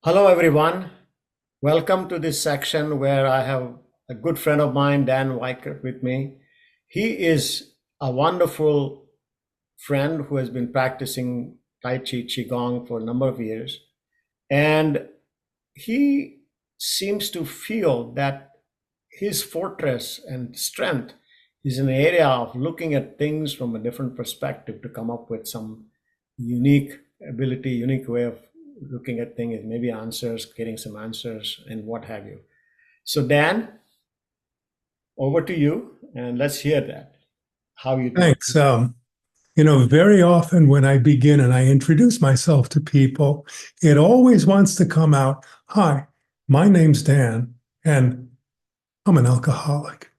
Hello, everyone. Welcome to this section where I have a good friend of mine, Dan Weicker, with me. He is a wonderful friend who has been practicing Tai Chi Qigong for a number of years. And he seems to feel that his fortress and strength is in the area of looking at things from a different perspective to come up with some unique ability, unique way of looking at things, maybe answers, getting some answers, and what have you. So, Dan, over to you, and let's hear that. How you do. Thanks. Very often when I begin and I introduce myself to people, it always wants to come out, "Hi, my name's Dan, and I'm an alcoholic."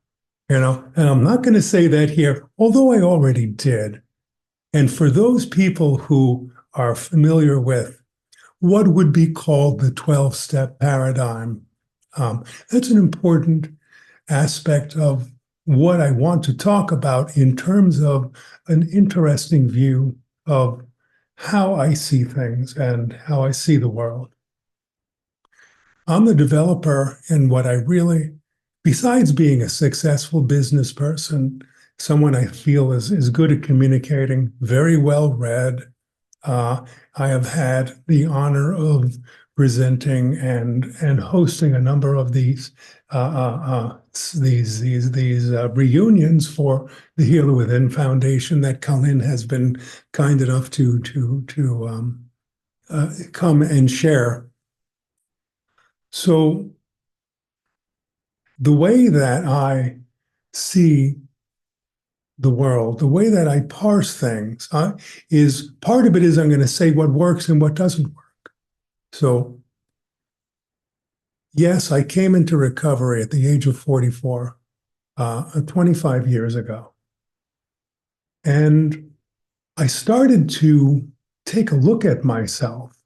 And I'm not going to say that here, although I already did. And for those people who are familiar with what would be called the 12-step paradigm, that's an important aspect of what I want to talk about in terms of an interesting view of how I see things and how I see the world. I'm the developer, and what I really, besides being a successful business person, someone I feel is good at communicating, very well read. I have had the honor of presenting and hosting a number of these reunions for the Healer Within Foundation that Colin has been kind enough to come and share. So the way that I see the world, the way that I parse things, is part of it is I'm going to say what works and what doesn't work. So yes, I came into recovery at the age of 44, 25 years ago. And I started to take a look at myself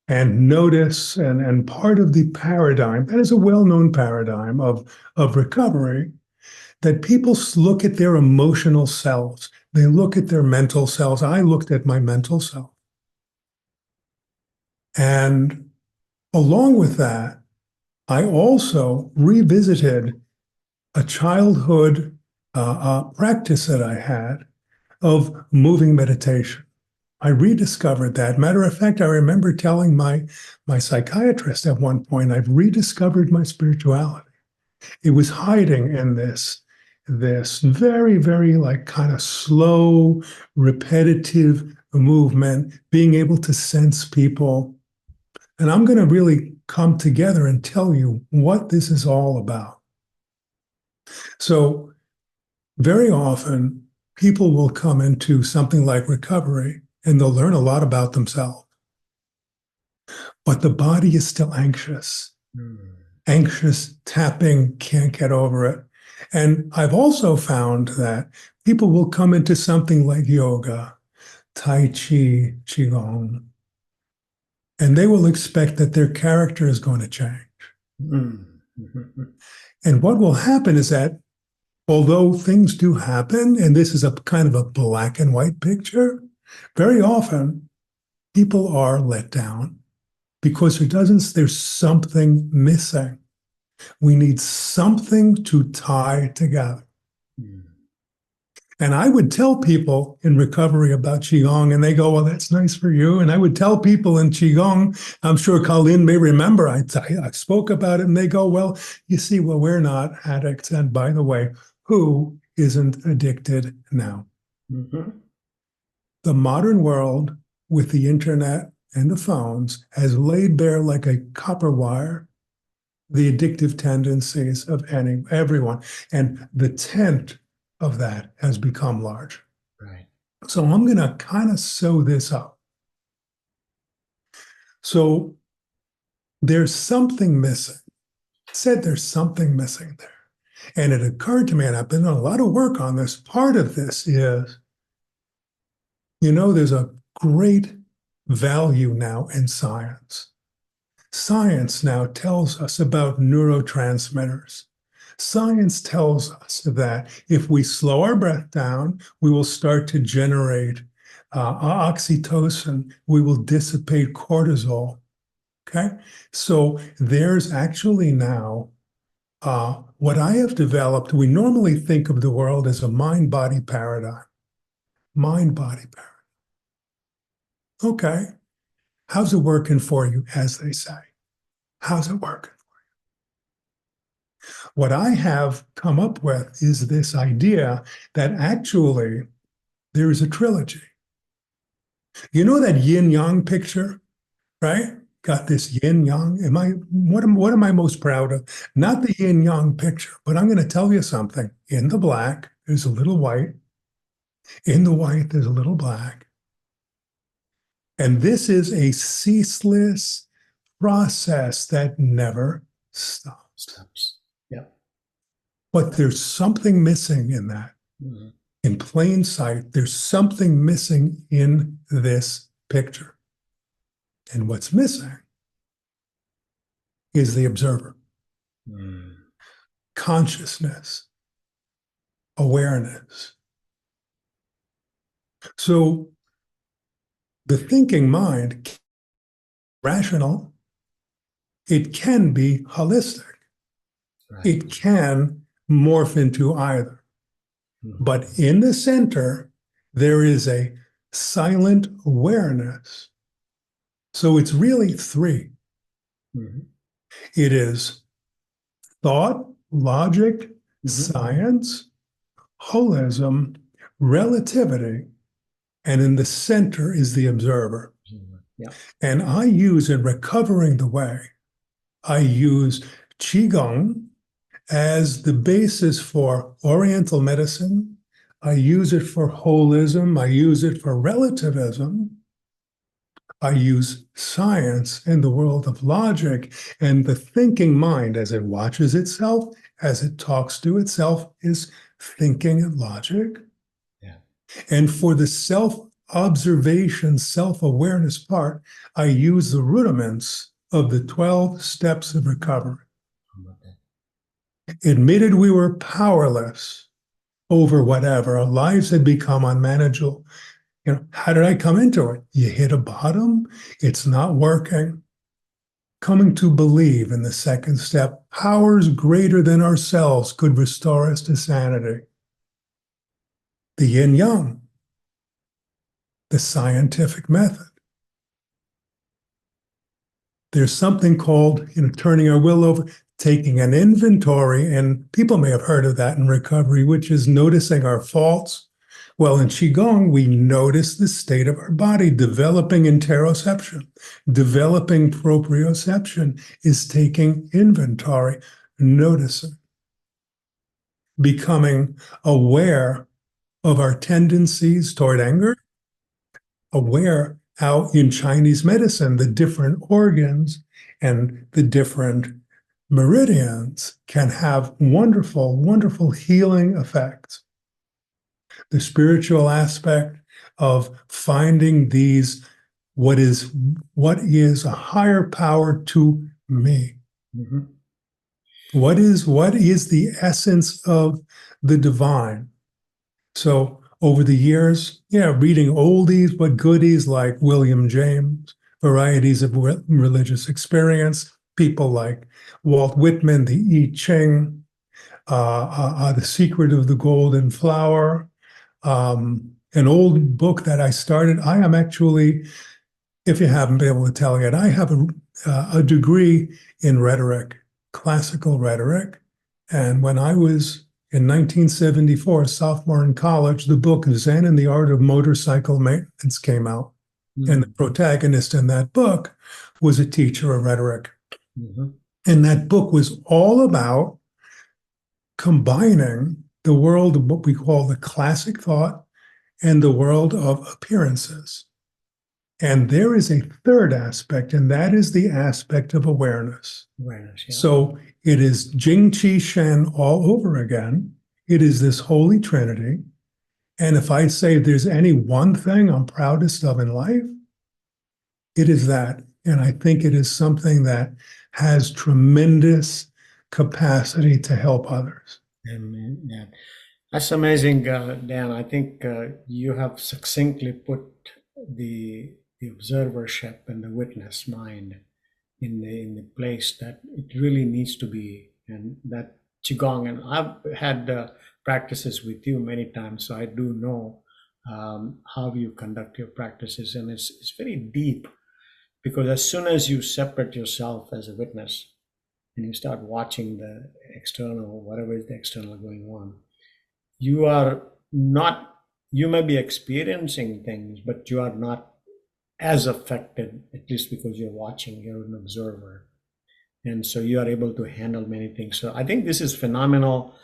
and notice, and part of the paradigm, that is a well-known paradigm of recovery, that people look at their emotional selves. They look at their mental selves. I looked at my mental self. And along with that, I also revisited a childhood practice that I had of moving meditation. I rediscovered that. Matter of fact, I remember telling my psychiatrist at one point, I've rediscovered my spirituality. It was hiding in this very, very like kind of slow, repetitive movement, being able to sense people. And I'm going to really come together and tell you what this is all about. So very often, people will come into something like recovery and they'll learn a lot about themselves. But the body is still anxious, anxious, tapping, can't get over it. And I've also found that people will come into something like yoga, Tai Chi, Qigong, and they will expect that their character is going to change. Mm-hmm. And what will happen is that although things do happen, and this is a kind of a black and white picture, very often people are let down because there's something missing. We need something to tie together. Mm. And I would tell people in recovery about Qigong, and they go, well, that's nice for you. And I would tell people in Qigong, I'm sure Colleen may remember, I spoke about it, and they go, well, you see, well, we're not addicts. And by the way, who isn't addicted now? Mm-hmm. The modern world with the internet and the phones has laid bare like a copper wire the addictive tendencies of everyone. And the tent of that has become large. Right. So I'm going to kind of sew this up. So there's something missing. I said there's something missing there. And it occurred to me, and I've been doing a lot of work on this. Part of this is, there's a great value now in science. Science now tells us about neurotransmitters. Science tells us that if we slow our breath down, we will start to generate oxytocin. We will dissipate cortisol. Okay. So there's actually now what I have developed. We normally think of the world as a mind body paradigm. Mind body paradigm. Okay. How's it working for you, as they say? How's it working? What I have come up with is this idea that actually there is a trilogy. You know that yin yang picture, right? Got this yin yang. What am I most proud of? Not the yin yang picture, but I'm going to tell you something. In the black, there's a little white. In the white, there's a little black. And this is a ceaseless process that never stops. Steps. Yeah. But there's something missing in that. Mm-hmm. In plain sight, there's something missing in this picture. And what's missing is the observer, consciousness, awareness. So the thinking mind, rational, it can be holistic. Right. It can morph into either. Mm-hmm. But in the center, there is a silent awareness. So it's really three. Mm-hmm. It is thought, logic, Mm-hmm. science, holism, relativity, and in the center is the observer. Yeah. And I use in recovering the way, I use Qigong as the basis for Oriental medicine. I use it for holism. I use it for relativism. I use science in the world of logic, and the thinking mind, as it watches itself, as it talks to itself, is thinking and logic. Yeah. And for the self-observation, self-awareness part, I use the rudiments of the 12 steps of recovery. Admitted we were powerless over whatever. Our lives had become unmanageable. How did I come into it? You hit a bottom, it's not working. Coming to believe in the second step, powers greater than ourselves could restore us to sanity. The yin yang, the scientific method. There's something called, turning our will over, taking an inventory, and people may have heard of that in recovery, which is noticing our faults. Well, in Qigong, we notice the state of our body, developing interoception. Developing proprioception is taking inventory, noticing, becoming aware of our tendencies toward anger, aware how in Chinese medicine, the different organs and the different meridians can have wonderful, wonderful healing effects. The spiritual aspect of finding these, what is a higher power to me? Mm-hmm. What is the essence of the divine? So over the years, reading oldies but goodies like William James, Varieties of Religious Experience, people like Walt Whitman, the I Ching, The Secret of the Golden Flower, an old book that I started. I am actually, if you haven't been able to tell yet, I have a degree in rhetoric, classical rhetoric. And when I was in 1974, sophomore in college, the book Zen and the Art of Motorcycle Maintenance came out. Mm-hmm. And the protagonist in that book was a teacher of rhetoric. Mm-hmm. And that book was all about combining the world of what we call the classic thought and the world of appearances. And there is a third aspect, and that is the aspect of awareness. Awareness, yeah. So it is Jing Qi Shen all over again. It is this holy trinity. And if I say there's any one thing I'm proudest of in life, it is that. And I think it is something that has tremendous capacity to help others. Amen. Yeah. That's amazing, Dan. I think you have succinctly put the observership and the witness mind in the place that it really needs to be. And that qigong, and I've had practices with you many times, so I do know how you conduct your practices, and it's very deep, because as soon as you separate yourself as a witness and you start watching the external, whatever is the external going on, you are not, you may be experiencing things, but you are not as affected, at least because you're watching, you're an observer. And so you are able to handle many things. So I think this is phenomenal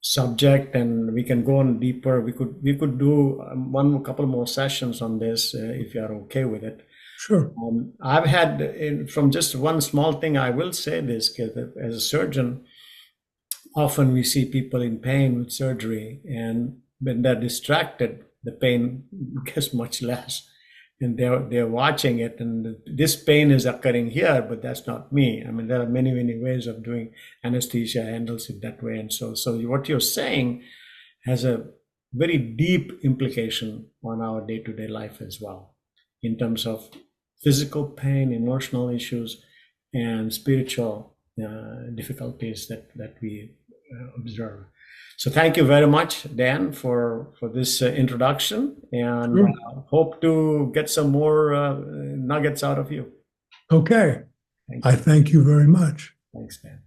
subject, and we can go on deeper. We could do one couple more sessions on this if you are okay with it. Sure. I've had from just one small thing, I will say this, 'cause as a surgeon, often we see people in pain with surgery, and when they're distracted, the pain gets much less, and they're watching it, and this pain is occurring here, but that's not me. I mean, there are many ways of doing anesthesia handles it that way, and so what you're saying has a very deep implication on our day-to-day life as well, in terms of physical pain, emotional issues, and spiritual difficulties that we observe. So thank you very much, Dan, for this introduction, and Sure. hope to get some more nuggets out of you. Okay. Thank I you. thank you very much. Thanks, Dan.